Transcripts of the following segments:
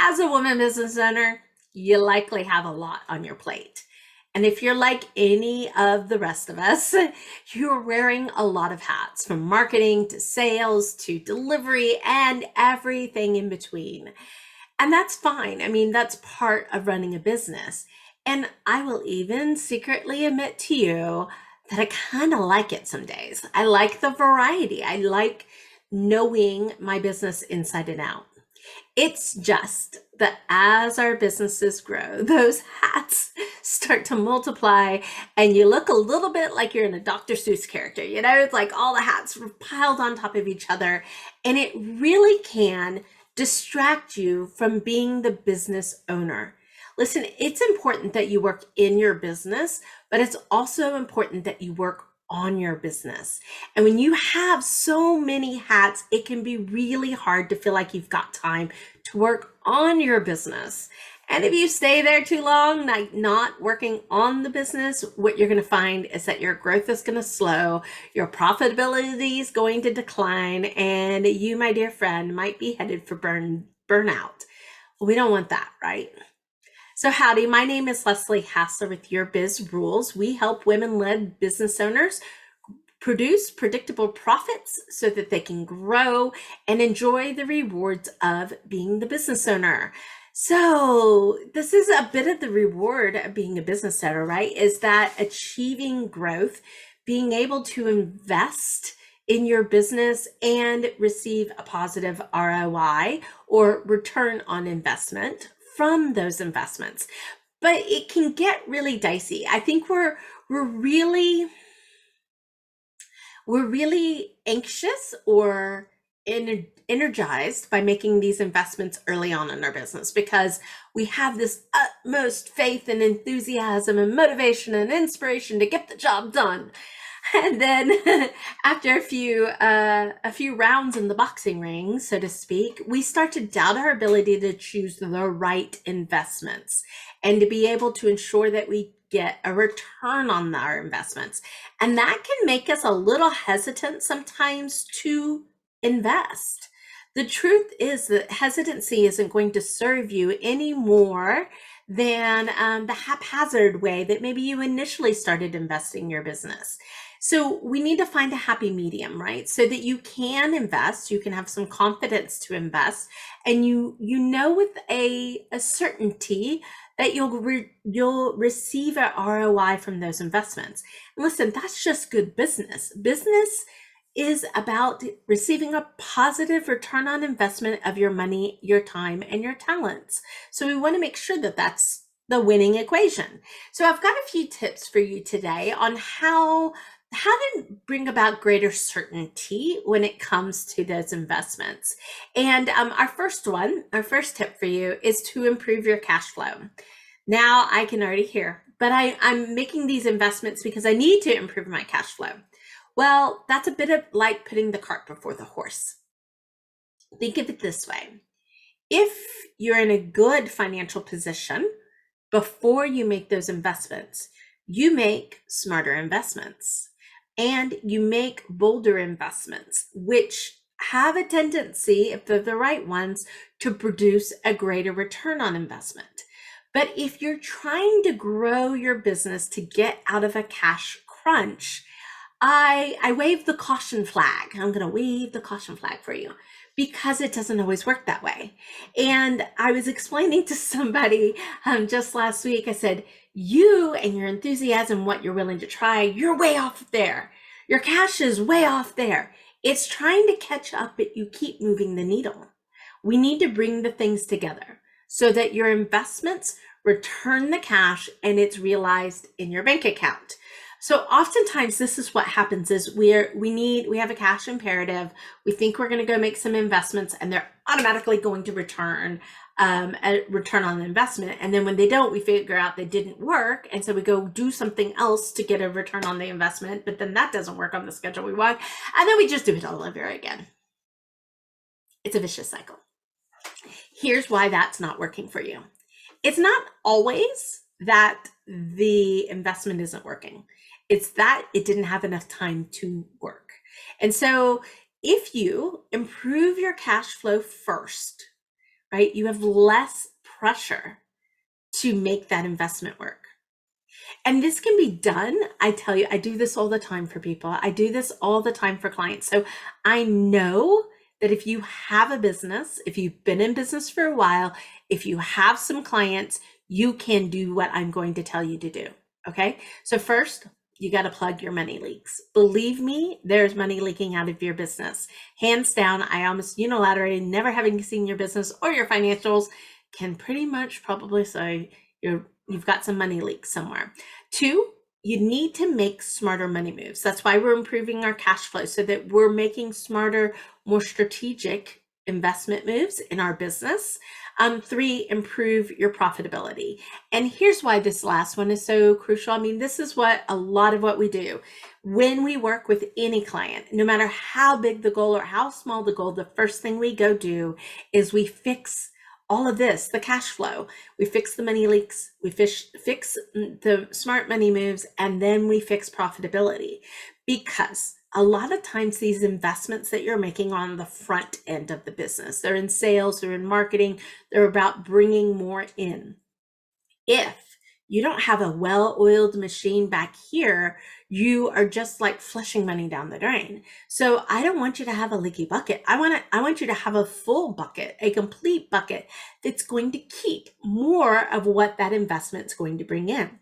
As a woman business owner, you likely have a lot on your plate. And if you're like any of the rest of us, you're wearing a lot of hats from marketing to sales to delivery and everything in between. And that's fine. I mean, that's part of running a business. And I will even secretly admit to you that I kind of like it some days. I like the variety. I like knowing my business inside and out. It's just that as our businesses grow, those hats start to multiply and you look a little bit like you're in a Dr. Seuss character. It's like all the hats piled on top of each other. And it really can distract you from being the business owner. Listen, it's important that you work in your business, but it's also important that you work on your business. And when you have so many hats, it can be really hard to feel like you've got time to work on your business. And if you stay there too long, like not working on the business, what you're going to find is that your growth is going to slow, your profitability is going to decline, and you, my dear friend, might be headed for burnout. We don't want that, right? So howdy, my name is Leslie Hassler with Your Biz Rules. We help women-led business owners produce predictable profits so that they can grow and enjoy the rewards of being the business owner. So this is a bit of the reward of being a business owner, right? Is that achieving growth, being able to invest in your business and receive a positive ROI or return on investment from those investments. But it can get really dicey. I think we're really anxious or energized by making these investments early on in our business because we have this utmost faith and enthusiasm and motivation and inspiration to get the job done. And then after a few rounds in the boxing ring, so to speak, we start to doubt our ability to choose the right investments and to be able to ensure that we get a return on our investments. And that can make us a little hesitant sometimes to invest. The truth is that hesitancy isn't going to serve you any more than the haphazard way that maybe you initially started investing in your business. So we need to find a happy medium, right? So that you can invest, you can have some confidence to invest, and you know with a certainty that you'll receive a ROI from those investments. And listen, that's just good business. Business is about receiving a positive return on investment of your money, your time, and your talents. So we want to make sure that that's the winning equation. So I've got a few tips for you today on how to bring about greater certainty when it comes to those investments. And our first tip for you is to improve your cash flow. Now I can already hear, but I'm making these investments because I need to improve my cash flow. Well, that's a bit of like putting the cart before the horse. Think of it this way. If you're in a good financial position before you make those investments, you make smarter investments and you make bolder investments, which have a tendency, if they're the right ones, to produce a greater return on investment. But if you're trying to grow your business to get out of a cash crunch, I wave the caution flag. I'm going to wave the caution flag for you because it doesn't always work that way. And I was explaining to somebody just last week, I said, you and your enthusiasm, what you're willing to try, you're way off there. Your cash is way off there. It's trying to catch up, but you keep moving the needle. We need to bring the things together so that your investments return the cash and it's realized in your bank account. So oftentimes this is what happens is we have a cash imperative. We think we're going to go make some investments and they're automatically going to return a return on the investment. And then when they don't, we figure out they didn't work. And so we go do something else to get a return on the investment, but then that doesn't work on the schedule we want. And then we just do it all over again. It's a vicious cycle. Here's why that's not working for you. It's not always that the investment isn't working. It's that it didn't have enough time to work. And so if you improve your cash flow first, right? You have less pressure to make that investment work. And this can be done. I tell you, I do this all the time for people. I do this all the time for clients. So I know that if you have a business, if you've been in business for a while, if you have some clients, you can do what I'm going to tell you to do. Okay. So first, you got to plug your money leaks. Believe me, there's money leaking out of your business. Hands down, I almost unilaterally, never having seen your business or your financials, can pretty much probably say you've got some money leaks somewhere. Two, you need to make smarter money moves. That's why we're improving our cash flow so that we're making smarter, more strategic investment moves in our business. Three, improve your profitability. And here's why this last one is so crucial. I mean, this is what a lot of what we do. When we work with any client, no matter how big the goal or how small the goal, the first thing we go do is we fix all of this, the cash flow. We fix the money leaks, we fix the smart money moves, and then we fix profitability. Because a lot of times these investments that you're making are on the front end of the business. They're in sales, they're in marketing, they're about bringing more in. If you don't have a well-oiled machine back here, you are just like flushing money down the drain. So I don't want you to have a leaky bucket. I want you to have a full bucket, a complete bucket that's going to keep more of what that investment's going to bring in,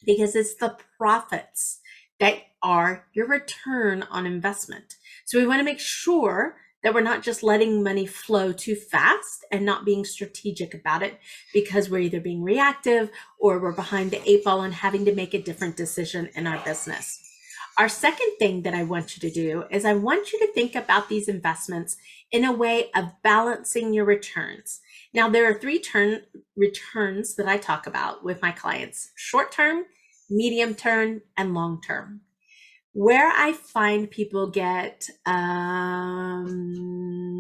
because it's the profits that are your return on investment. So we want to make sure that we're not just letting money flow too fast and not being strategic about it, because we're either being reactive or we're behind the eight ball and having to make a different decision in our business. Our second thing that I want you to do is I want you to think about these investments in a way of balancing your returns. Now, there are three returns that I talk about with my clients: short term, medium term, and long term. Where I find people get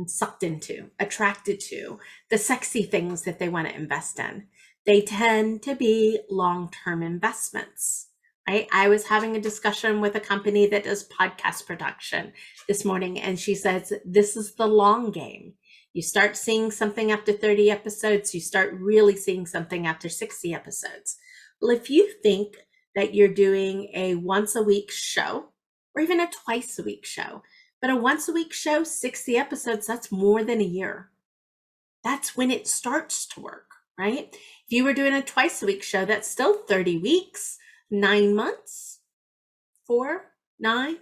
sucked into, attracted to the sexy things that they want to invest in, they tend to be long-term investments, right? I was having a discussion with a company that does podcast production this morning, and she says, this is the long game. You start seeing something after 30 episodes, you start really seeing something after 60 episodes. Well, if you think that you're doing a once a week show or even a twice a week show, but a once a week show, 60 episodes, that's more than a year. That's when it starts to work, right? If you were doing a twice a week show, that's still 30 weeks, 9 months, 9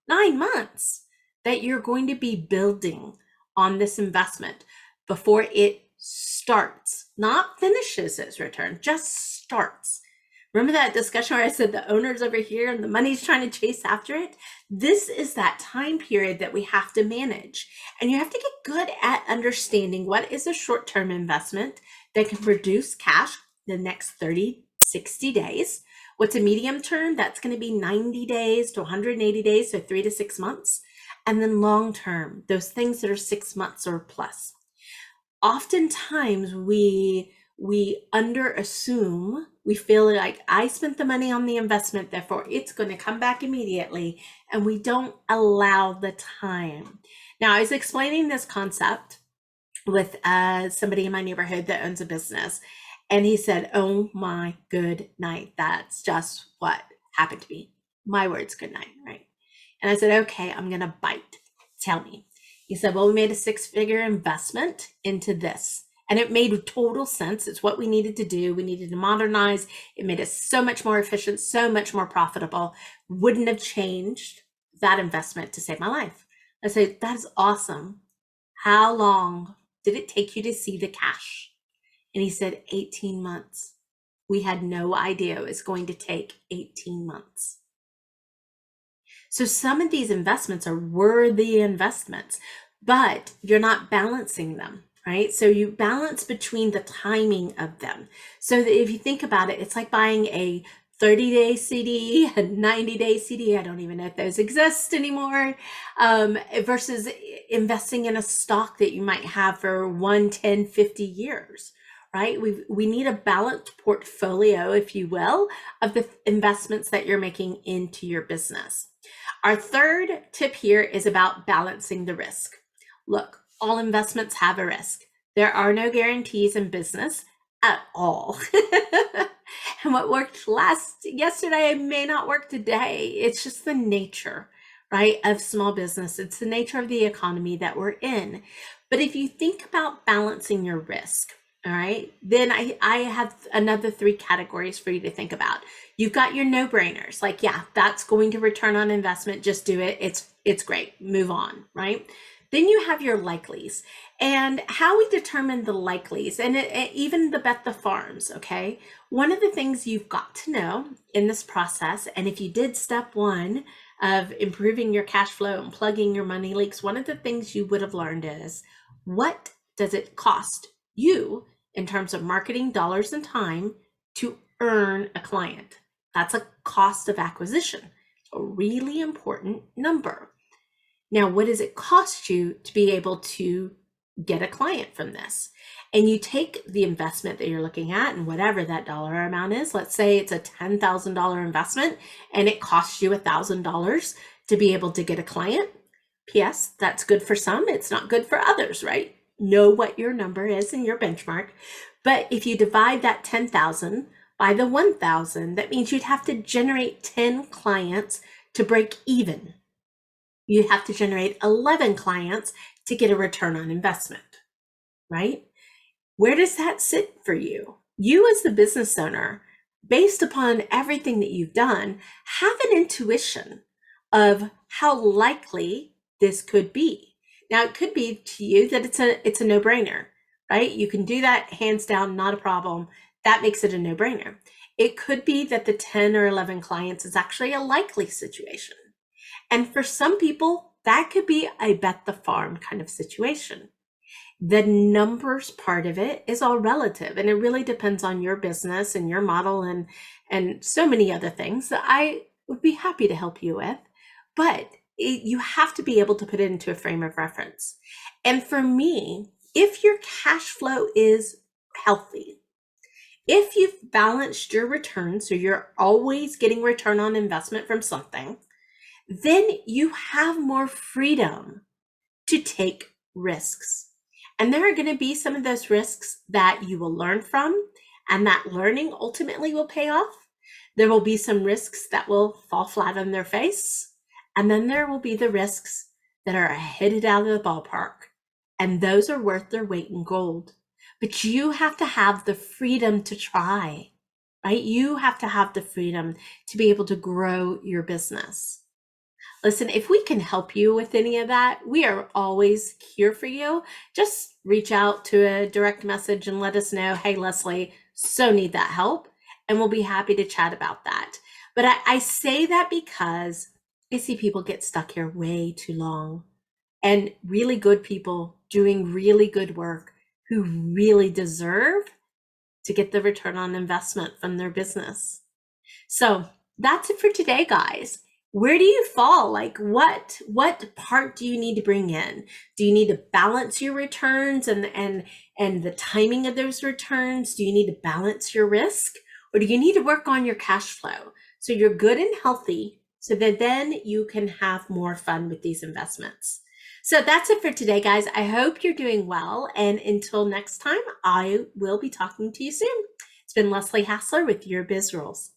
months that you're going to be building on this investment before it starts, not finishes its return, just starts. Remember that discussion where I said the owner's over here and the money's trying to chase after it? This is that time period that we have to manage. And you have to get good at understanding what is a short-term investment that can produce cash the next 30, 60 days. What's a medium term? That's going to be 90 days to 180 days, so 3 to 6 months. And then long term, those things that are 6 months or plus. Oftentimes we underassume, we feel like I spent the money on the investment, therefore it's going to come back immediately, and we don't allow the time. Now, I was explaining this concept with somebody in my neighborhood that owns a business, and he said, oh my good night, that's just what happened to me. My words, good night, right? And I said, okay, I'm going to bite. Tell me. He said, well, we made a 6-figure investment into this. And it made total sense. It's what we needed to do. We needed to modernize. It made us so much more efficient, so much more profitable. Wouldn't have changed that investment to save my life. I said, that's awesome. How long did it take you to see the cash? And he said, 18 months. We had no idea it was going to take 18 months. So some of these investments are worthy investments, but you're not balancing them, right? So you balance between the timing of them. So that if you think about it, it's like buying a 30-day CD, a 90-day CD, I don't even know if those exist anymore, versus investing in a stock that you might have for 1, 10, 50 years. Right? We need a balanced portfolio, if you will, of the investments that you're making into your business. Our third tip here is about balancing the risk. Look, all investments have a risk. There are no guarantees in business at all. And what worked yesterday may not work today. It's just the nature, right, of small business. It's the nature of the economy that we're in. But if you think about balancing your risk, all right, then I have another three categories for you to think about. You've got your no-brainers, like, yeah, that's going to return on investment. Just do it. It's great. Move on, right? Then you have your likelies, and how we determine the likelies, and even the bet the farms, okay? One of the things you've got to know in this process, and if you did step one of improving your cash flow and plugging your money leaks, one of the things you would have learned is, what does it cost you in terms of marketing dollars and time to earn a client? That's a cost of acquisition, a really important number. Now, what does it cost you to be able to get a client from this? And you take the investment that you're looking at and whatever that dollar amount is. Let's say it's a $10,000 investment and it costs you $1,000 to be able to get a client. P.S. That's good for some. It's not good for others, right? Know what your number is and your benchmark. But if you divide that 10,000 by the 1,000, that means you'd have to generate 10 clients to break even. You have to generate 11 clients to get a return on investment, right? Where does that sit for you? You as the business owner, based upon everything that you've done, have an intuition of how likely this could be. Now, it could be to you that it's a no-brainer, right? You can do that hands down, not a problem. That makes it a no-brainer. It could be that the 10 or 11 clients is actually a likely situation. And for some people, that could be a bet the farm kind of situation. The numbers part of it is all relative, and it really depends on your business and your model and so many other things that I would be happy to help you with. But you have to be able to put it into a frame of reference. And for me, if your cash flow is healthy, if you've balanced your return, so you're always getting return on investment from something, then you have more freedom to take risks. And there are going to be some of those risks that you will learn from, and that learning ultimately will pay off. There will be some risks that will fall flat on their face. And then there will be the risks that are headed out of the ballpark. And those are worth their weight in gold. But you have to have the freedom to try, right? You have to have the freedom to be able to grow your business. Listen, if we can help you with any of that, we are always here for you. Just reach out to a direct message and let us know, hey, Leslie, so need that help. And we'll be happy to chat about that. But I say that because I see people get stuck here way too long, and really good people doing really good work who really deserve to get the return on investment from their business. So that's it for today, guys. Where do you fall? Like what part do you need to bring in? Do you need to balance your returns and the timing of those returns? Do you need to balance your risk? Or do you need to work on your cash flow so you're good and healthy so that then you can have more fun with these investments? So that's it for today, guys. I hope you're doing well. And until next time, I will be talking to you soon. It's been Leslie Hassler with Your Biz Rules.